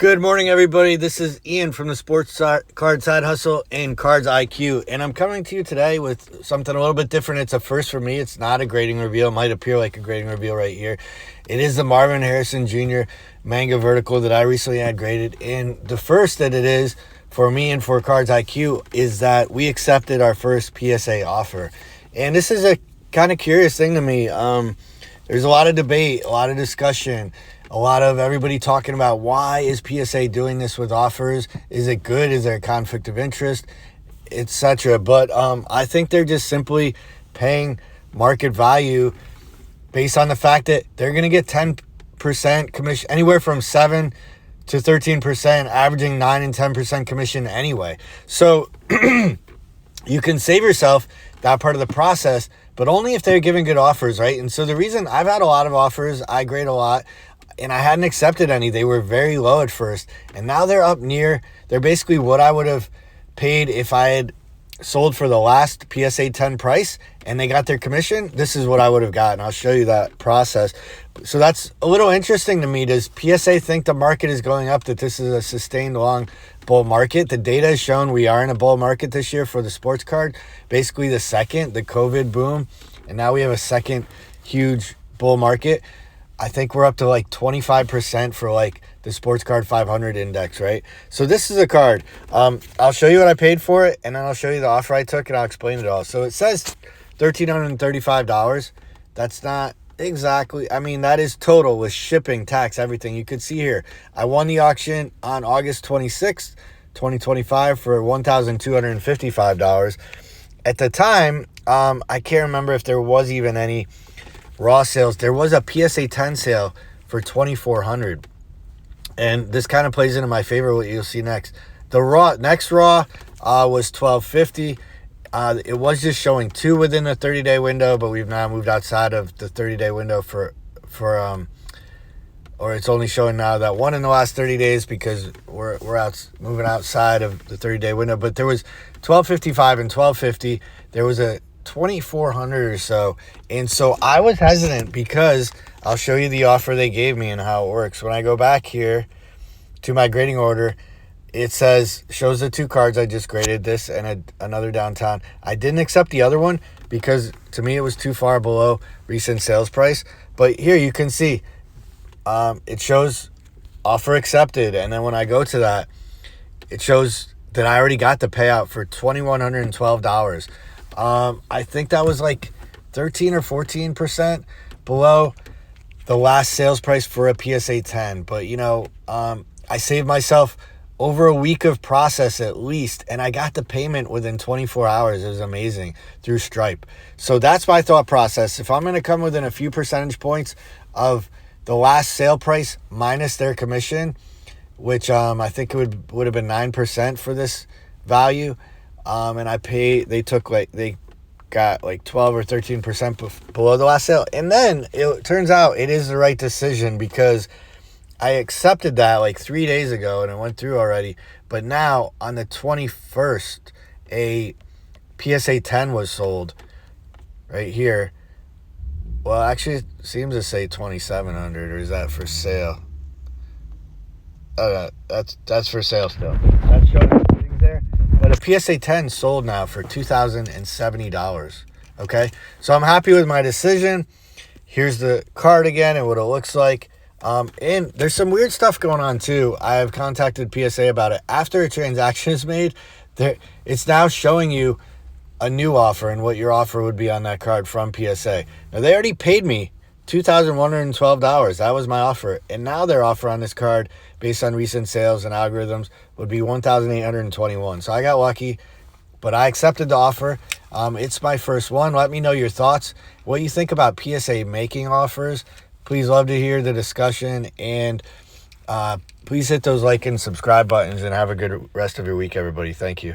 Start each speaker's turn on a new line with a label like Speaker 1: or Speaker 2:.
Speaker 1: Good morning, everybody. This is Ian from the Sports Card Side Hustle and Cards IQ, and I'm coming to you today with something a little bit different. It's a first for me. It's not a grading reveal. It might appear like a grading reveal right here. It is the Marvin Harrison Jr. manga vertical that I recently had graded, and the first that it is for me and for Cards IQ is that we accepted our first PSA offer, and this is a kind of curious thing to me. There's a lot of debate, a lot of discussion, a lot of everybody talking about why is PSA doing this with offers? Is it good? Is there a conflict of interest, etc.? But I think they're just simply paying market value based on the fact that they're going to get 10% commission, anywhere from 7 to 13%, averaging 9 and 10% commission anyway. So you can save yourself that part of the process, but only if they're giving good offers, right? And so the reason I've had a lot of offers, I grade a lot, and I hadn't accepted any. They were very low at first, and now they're up near, they're basically what I would have paid if I had sold for the last PSA 10 price and they got their commission. This is what I would have gotten. I'll show you that process. So that's a little interesting to me. Does PSA think the market is going up, that this is a sustained long bull market? The data has shown we are in a bull market this year for the sports card. Basically the COVID boom, and now we have a second huge bull market. I think we're up to like 25% for like the Sports Card 500 index, right? So this is a card. I'll show you what I paid for it, and then I'll show you the offer I took, and I'll explain it all. So it says $1,335. That's not exactly, I mean, that is total with shipping, tax, everything. You could see here, I won the auction on August 26th, 2025 for $1,255. At the time, I can't remember if there was even any raw sales. There was a PSA 10 sale for $2,400, and this kind of plays into my favorite, what you'll see next. The next raw was $1,250. It was just showing 2 within the 30-day window, but we've now moved outside of the 30-day window or it's only showing now that 1 in the last 30 days because we're moving outside of the 30-day window. But there was $1,255 and $1,250. There was a $2,400 or so, and so I was hesitant because I'll show you the offer they gave me and how it works. When I go back here to my grading order, it shows the 2 cards I just graded, this and another downtown. I didn't accept the other one because to me it was too far below recent sales price. But here you can see it shows offer accepted, and then when I go to that, it shows that I already got the payout for $2,112. I think that was like 13 or 14% below the last sales price for a PSA 10. But, you know, I saved myself over a week of process at least, and I got the payment within 24 hours. It was amazing through Stripe. So that's my thought process. If I'm going to come within a few percentage points of the last sale price minus their commission, which I think it would have been 9% for this value, and they got like 12 or 13% below the last sale. And then it turns out it is the right decision because I accepted that like 3 days ago and it went through already. But now on the 21st, a PSA 10 was sold right here. Well, actually it seems to say 2,700, or is that for sale? Oh, that's for sale still. That's showing things there. But a PSA 10 sold now for $2,070. Okay, so I'm happy with my decision. Here's the card again and what it looks like. And there's some weird stuff going on too. I have contacted PSA about it. After a transaction is made, it's now showing you a new offer and what your offer would be on that card from PSA. Now, they already paid me $2,112. That was my offer. And now their offer on this card, based on recent sales and algorithms, would be $1,821. So I got lucky, but I accepted the offer. It's my first one. Let me know your thoughts, what you think about PSA making offers. Please love to hear the discussion, and please hit those like and subscribe buttons, and have a good rest of your week, everybody. Thank you.